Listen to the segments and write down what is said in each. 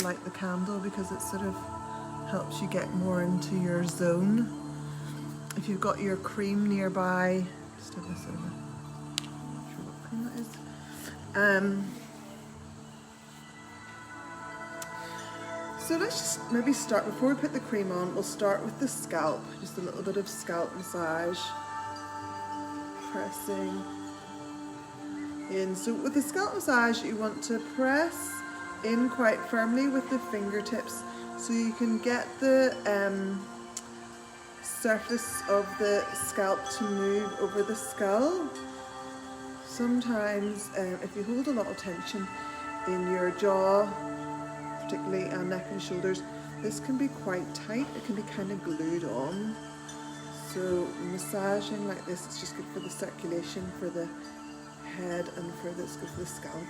light the candle because it sort of helps you get more into your zone. If you've got your cream nearby, just have this over. I'm not sure what cream that is. So let's just maybe start, before we put the cream on, we'll start with the scalp. Just a little bit of scalp massage. Pressing in. So with the scalp massage, you want to press in quite firmly with the fingertips so you can get the surface of the scalp to move over the skull. Sometimes if you hold a lot of tension in your jaw, particularly neck and shoulders, this can be quite tight. It can be kind of glued on. So massaging like this is just good for the circulation, for the head, and it's good for the scalp.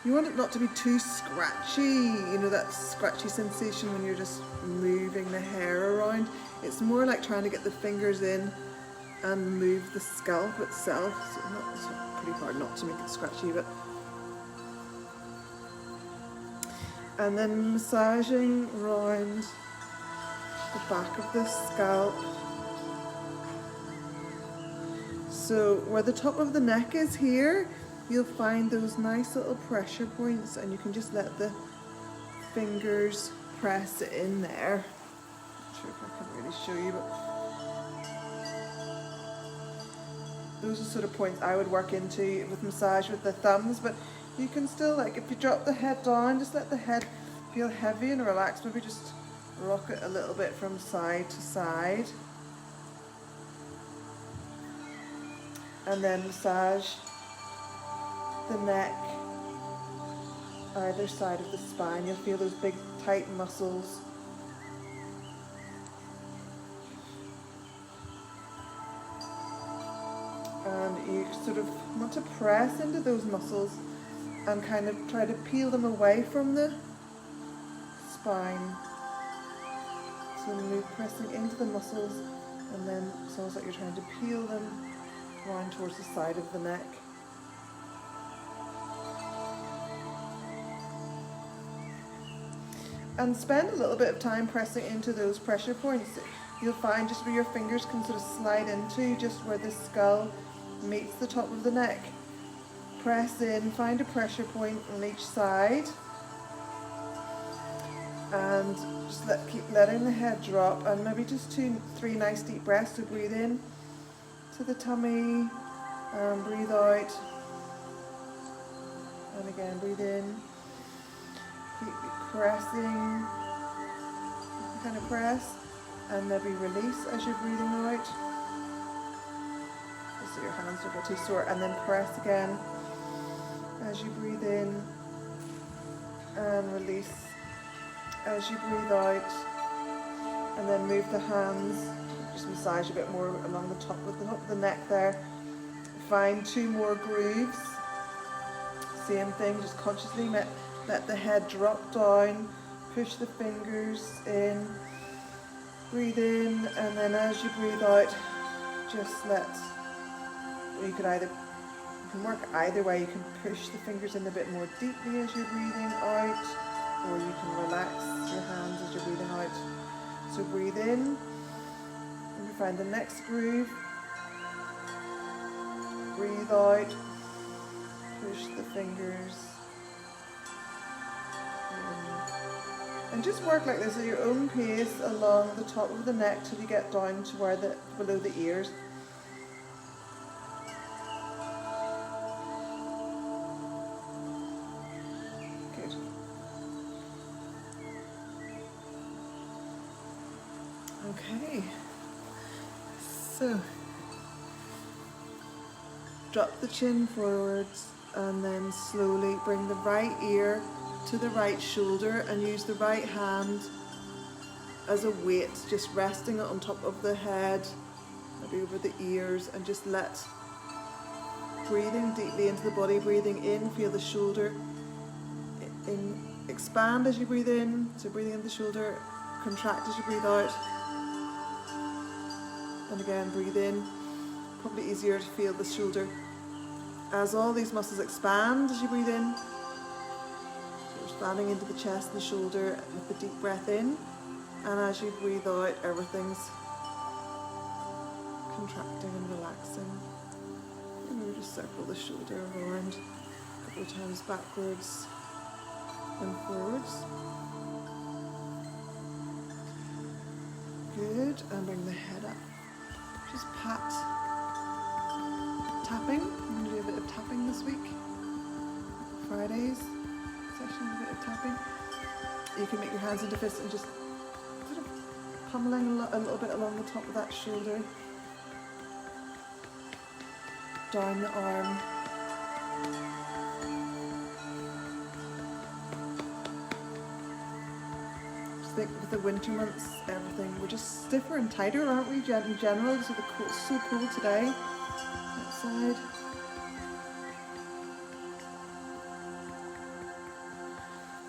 You want it not to be too scratchy, you know, that scratchy sensation when you're just moving the hair around. It's more like trying to get the fingers in and move the scalp itself. So it's pretty hard not to make it scratchy, but. And then massaging around the back of the scalp. So where the top of the neck is here, you'll find those nice little pressure points, and you can just let the fingers press it in there. Not sure if I can really show you, but those are sort of points I would work into with massage with the thumbs. But you can still, like, if you drop the head down, just let the head feel heavy and relaxed. Maybe just rock it a little bit from side to side. And then massage the neck, either side of the spine. You'll feel those big tight muscles. And you sort of want to press into those muscles and kind of try to peel them away from the spine. So move pressing into the muscles, and then it's almost like you're trying to peel them round towards the side of the neck. And spend a little bit of time pressing into those pressure points. You'll find just where your fingers can sort of slide into, just where the skull meets the top of the neck. Press in, find a pressure point on each side, and just keep letting the head drop, and maybe just 2-3 nice deep breaths. So breathe in to the tummy, and breathe out, and again breathe in. Keep pressing, kind of press, and maybe release as you're breathing out. So your hands don't get too sore, and then press again as you breathe in, and release as you breathe out. And then move the hands, just massage a bit more along the top of the neck there. Find 2 more grooves. Same thing, just consciously let the head drop down, push the fingers in, breathe in, and then as you breathe out, just you can work either way. You can push the fingers in a bit more deeply as you're breathing out, or you can relax your hands as you're breathing out. So breathe in, and you find the next groove, breathe out, push the fingers, and just work like this at your own pace along the top of the neck till you get down to where below the ears. Good. Okay. So drop the chin forwards, and then slowly bring the right ear to the right shoulder, and use the right hand as a weight, just resting it on top of the head, maybe over the ears, and just breathing deeply into the body. Breathing in, feel the shoulder expand as you breathe in, so breathing in the shoulder, contract as you breathe out, and again breathe in. Probably easier to feel the shoulder as all these muscles expand as you breathe in, expanding into the chest and the shoulder with a deep breath in. And as you breathe out, everything's contracting and relaxing. And we'll just circle the shoulder around a couple of times backwards and forwards. Good, and bring the head up. Just pat, tapping. I'm going to do a bit of tapping this week. Fridays session, a bit of tapping. You can make your hands into fists and just sort of pummeling a little bit along the top of that shoulder. Down the arm. Just think with the winter months, everything, we're just stiffer and tighter, aren't we, in general? It's so cold today outside.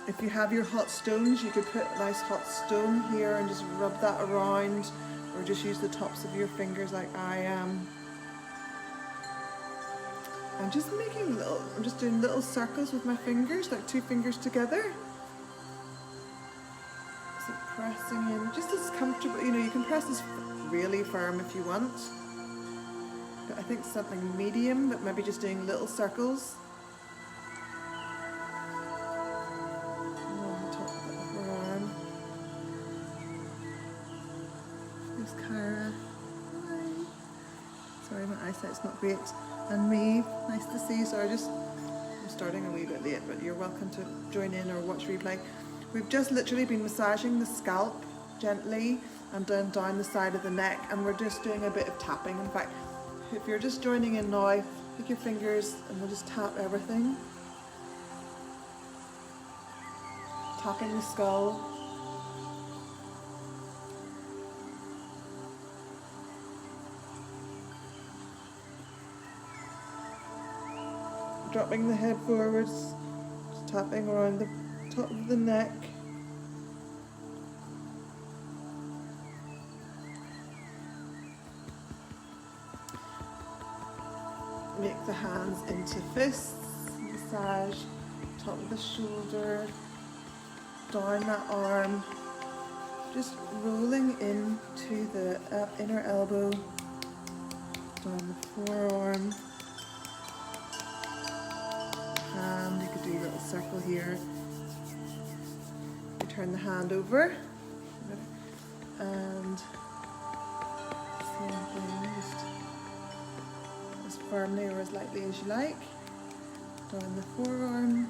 If you have your hot stones, you could put a nice hot stone here and just rub that around, or just use the tops of your fingers like I am. I'm just doing little circles with my fingers, like 2 fingers together. So pressing in, just as comfortable, you can press this really firm if you want. But I think something medium, but maybe just doing little circles. On the top of the upper arm. There's Cara. Hi. Sorry, my eyesight's not great. And me, nice to see you. Sorry, I'm starting a wee bit late, but you're welcome to join in or watch replay. We've just literally been massaging the scalp gently and down the side of the neck, and we're just doing a bit of tapping. In fact, if you're just joining in now, pick your fingers and we'll just tap everything. Tapping the skull. Dropping the head forwards, just tapping around the top of the neck. Make the hands into fists, massage top of the shoulder, down that arm, just rolling into the inner elbow, down the forearm. Hand, you could do a little circle here. You turn the hand over and same thing, just as firmly or as lightly as you like. Down the forearm.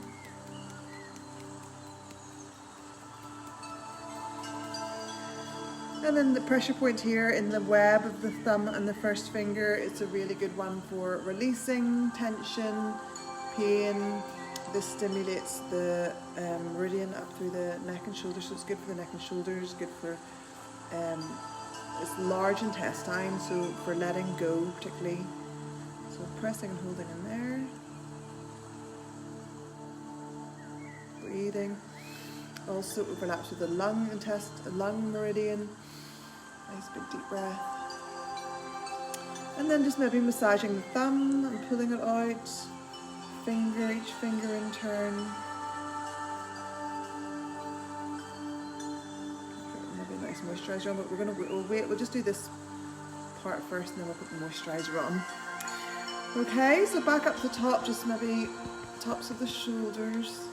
And then the pressure point here in the web of the thumb and the first finger, it's a really good one for releasing tension, pain. This stimulates the meridian up through the neck and shoulders, so it's good for the neck and shoulders, good for it's large intestine, so for letting go particularly. So pressing and holding in there. Breathing. Also overlaps with the lung meridian. Nice big deep breath. And then just maybe massaging the thumb and pulling it out. Each finger in turn. Maybe a nice moisturiser on, but we'll wait. We'll just do this part first, and then we'll put the moisturiser on. Okay, so back up to the top, just maybe tops of the shoulders.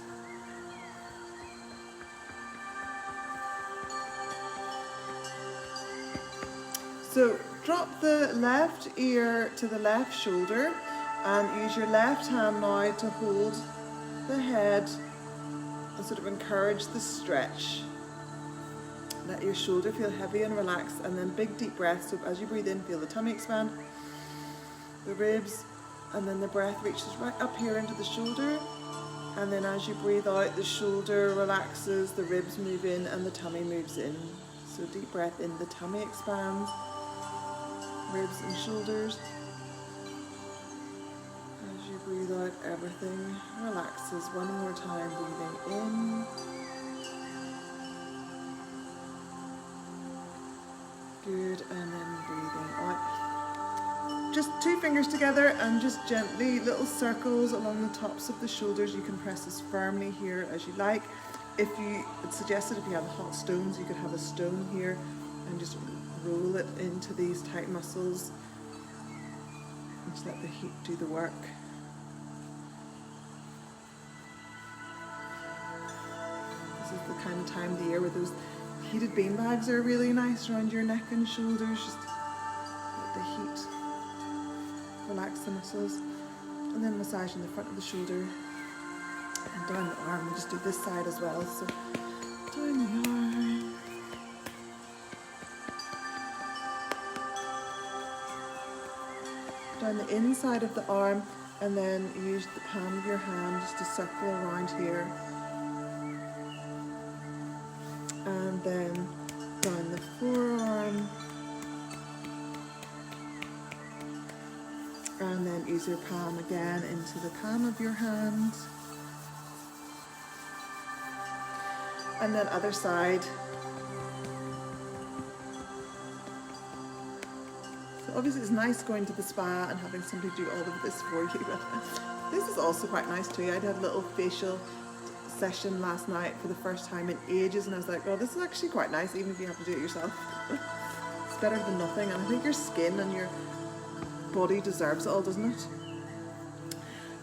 So drop the left ear to the left shoulder. And use your left hand now to hold the head and sort of encourage the stretch. Let your shoulder feel heavy and relaxed, and then big deep breaths. So as you breathe in, feel the tummy expand, the ribs, and then the breath reaches right up here into the shoulder. And then as you breathe out, the shoulder relaxes, the ribs move in, and the tummy moves in. So deep breath in, the tummy expands, ribs and shoulders. Breathe out, everything relaxes. One more time, breathing in. Good, and then breathing out. just 2 fingers together and just gently little circles along the tops of the shoulders. You can press as firmly here as you like. It's suggested if you have hot stones, you could have a stone here and just roll it into these tight muscles and just let the heat do the work. This is the kind of time of the year where those heated bean bags are really nice around your neck and shoulders. Just let the heat relax the muscles, and then massaging the front of the shoulder and down the arm. We'll just do this side as well. So down the arm, down the inside of the arm, and then use the palm of your hand just to circle around here, and then down the forearm, and then use your palm again into the palm of your hand, and then other side. So obviously it's nice going to the spa and having somebody do all of this for you, but this is also quite nice too. I did a little facial session last night for the first time in ages, and I was like, oh, this is actually quite nice, even if you have to do it yourself. It's better than nothing, and I think your skin and your body deserves it all, doesn't it?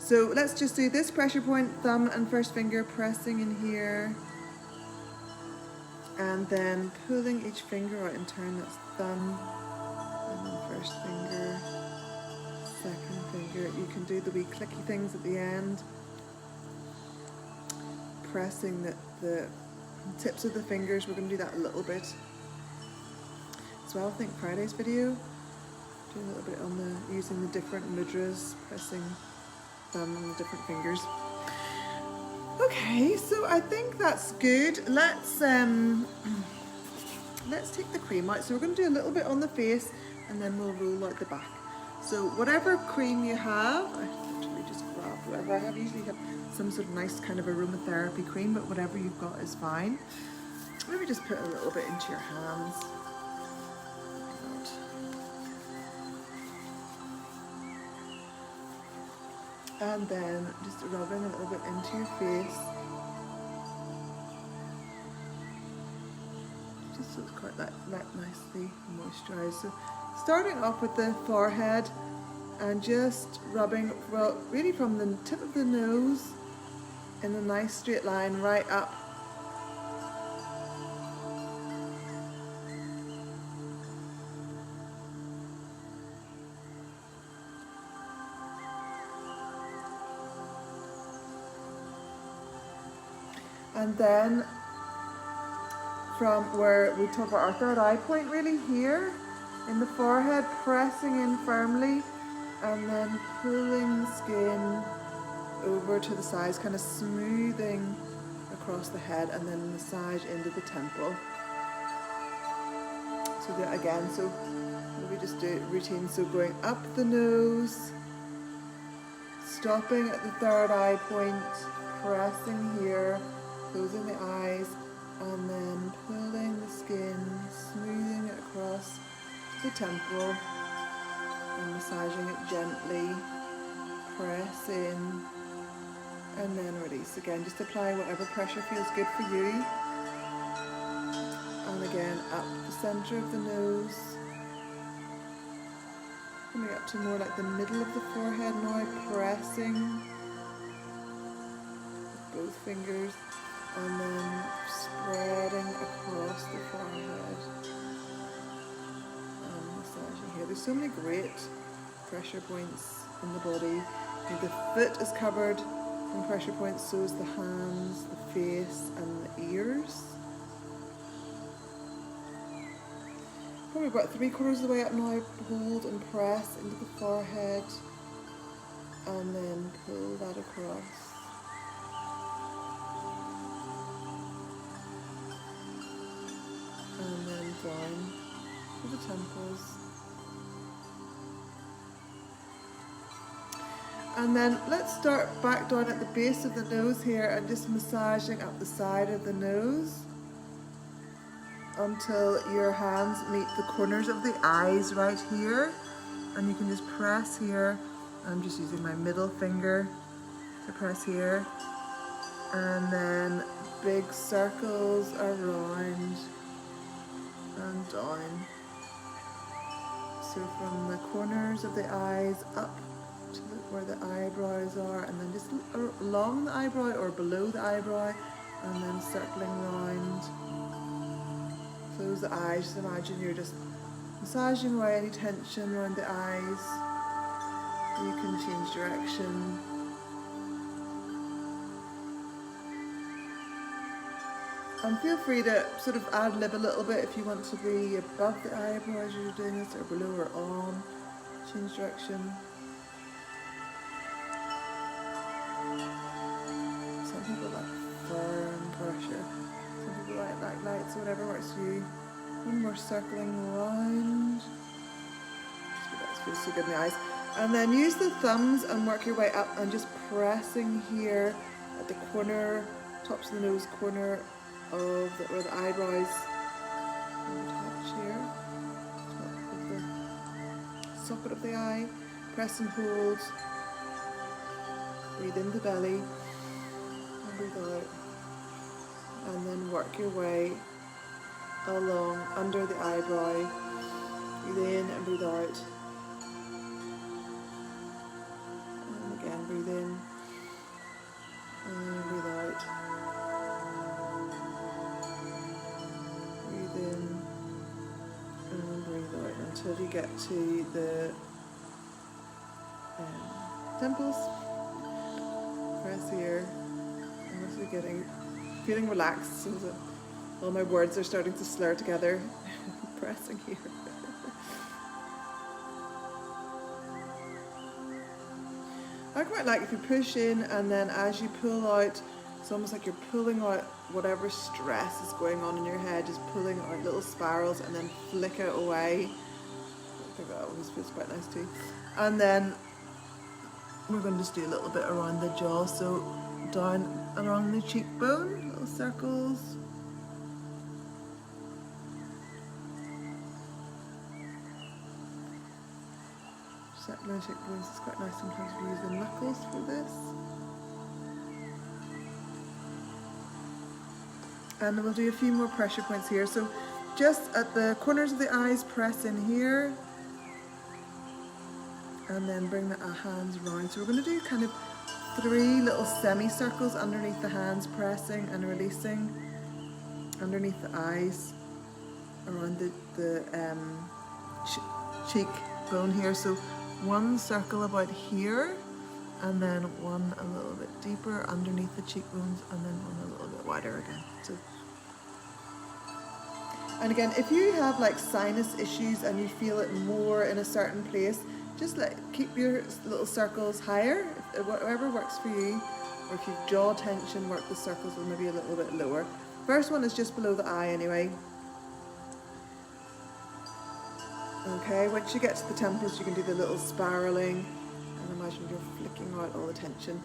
So let's just do this pressure point, thumb and first finger pressing in here, and then pulling each finger out in turn. That's thumb, and then first finger, second finger. You can do the wee clicky things at the end, pressing the tips of the fingers. We're going to do that a little bit as well. I think Friday's video, do a little bit on the using the different mudras, pressing thumb on the different fingers. Okay, so I think that's good. Let's take the cream out. So we're going to do a little bit on the face, and then we'll roll out the back. So whatever cream you have, I literally just grab whatever I have. Usually have some sort of nice kind of aromatherapy cream, but whatever you've got is fine. Maybe just put a little bit into your hands. And then just rubbing a little bit into your face, just so it's quite that nicely moisturised. So starting off with the forehead and just rubbing, well, really from the tip of the nose in a nice straight line right up. And then from where we talk about our third eye point, really here in the forehead, pressing in firmly, and then pulling the skin over to the sides, kind of smoothing across the head, and then massage into the temple. So that again, so maybe just do it routine. So going up the nose, stopping at the third eye point, pressing here, closing the eyes, and then pulling the skin, smoothing it across the temple, and massaging it gently. Press in, and then release again. Just apply whatever pressure feels good for you. And again, up the center of the nose, coming up to more like the middle of the forehead now, pressing with both fingers, and then spreading across the forehead and massaging here. There's so many great pressure points in the body. The foot is covered in pressure points, so is the hands, the face, and the ears. Probably about 3/4 of the way up now. Hold and press into the forehead, and then pull that across. And then down to the temples. And then let's start back down at the base of the nose here and just massaging up the side of the nose until your hands meet the corners of the eyes right here. and you can just press here. I'm just using my middle finger to press here, and then big circles around and down. So from the corners of the eyes up to where the eyebrows are, and then just along the eyebrow or below the eyebrow, and then circling round. Close the eyes, just imagine you're just massaging away any tension around the eyes. You can change direction. And feel free to sort of ad lib a little bit if you want to be above the eyebrow as you're doing this, or below or on. Change direction. Some people like firm pressure. Some people like light, so whatever works for you. One more circling around. That feels so good in the eyes. And then use the thumbs and work your way up, and just pressing here at the corner, tops of the nose corner of where the eyebrows touch here, top of the socket of the eye. Press and hold. Breathe in the belly and breathe out, and then work your way along under the eyebrow. Breathe in and breathe out, and again breathe in and breathe out. In and breathe out until you get to the temples. Press here. I'm also feeling relaxed, so that all my words are starting to slur together. Pressing here. I quite like if you push in, and then as you pull out, it's almost like you're pulling out whatever stress is going on in your head, just pulling out little spirals and then flick it away. I think that always feels quite nice too. And then we're going to just do a little bit around the jaw, so down along the cheekbone, little circles. Circling the cheekbones is quite nice. Sometimes we use the knuckles for this. And we'll do a few more pressure points here. So just at the corners of the eyes, press in here, and then bring the hands round. So we're going to do kind of 3 little semicircles underneath the hands, pressing and releasing underneath the eyes, around the cheekbone here. So one circle about here, and then one a little bit deeper underneath the cheekbones, and then one a little bit wider again. So, and again, if you have like sinus issues and you feel it more in a certain place, just keep your little circles higher, whatever works for you. Or if you've jaw tension, work the circles maybe a little bit lower. First one is just below the eye anyway. Okay, once you get to the temples, you can do the little spiraling, and imagine you're flicking out all the tension.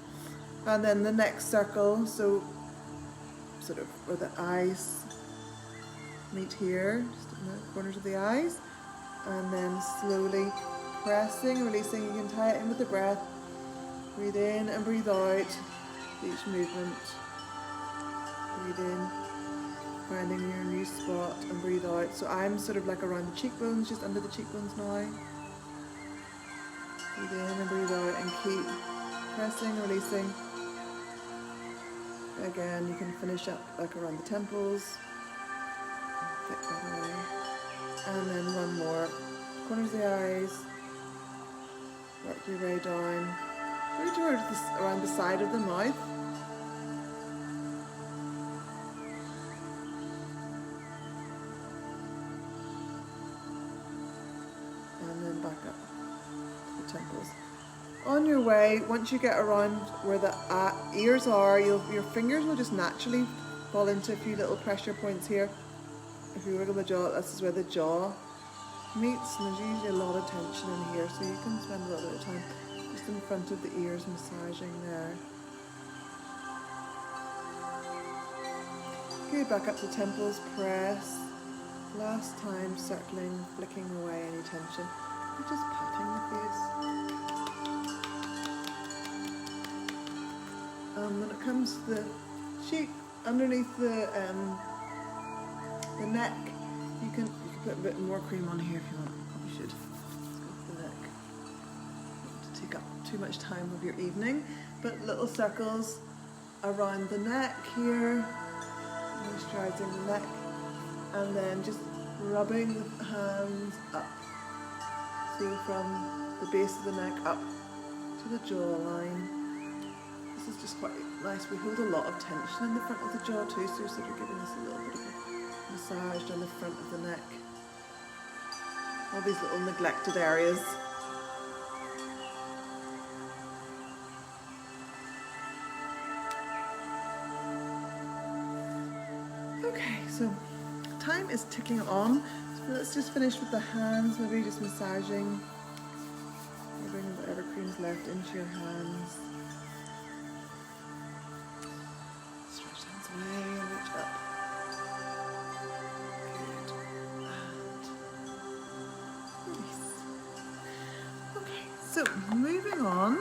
And then the next circle, so sort of where the eyes meet here, just in the corners of the eyes, and then slowly pressing, releasing. You can tie it in with the breath. Breathe in and breathe out each movement. Breathe in, finding your new spot, and breathe out. So I'm sort of like around the cheekbones, just under the cheekbones now. Breathe in and breathe out, and keep pressing, releasing. Again, you can finish up like around the temples. Flick that away. And then one more. Corners of the eyes. Work your way down. Maybe towards around the side of the mouth. And then back up to the temples. On your way, once you get around where the ears are, your fingers will just naturally fall into a few little pressure points here. If you wiggle the jaw, this is where the jaw meets, and there's usually a lot of tension in here, so you can spend a little bit of time just in front of the ears, massaging there. Go back up to the temples, press. Last time, circling, flicking away any tension. We're just patting the face. When it comes to the cheek, underneath the neck, you can put a bit more cream on here if you want. You should. Let's go for the neck. Not to take up too much time of your evening, but little circles around the neck here, moisturising the neck, and then just rubbing the hands up. So from the base of the neck up to the jawline. This is just quite nice. We hold a lot of tension in the front of the jaw too, so you're sort of giving us a little bit of a massage down the front of the neck. All these little neglected areas. Okay, so time is ticking on. So let's just finish with the hands, maybe just massaging. Bring whatever cream's left into your hands. Stretch hands away and reach up. Good. And release. Okay, so moving on.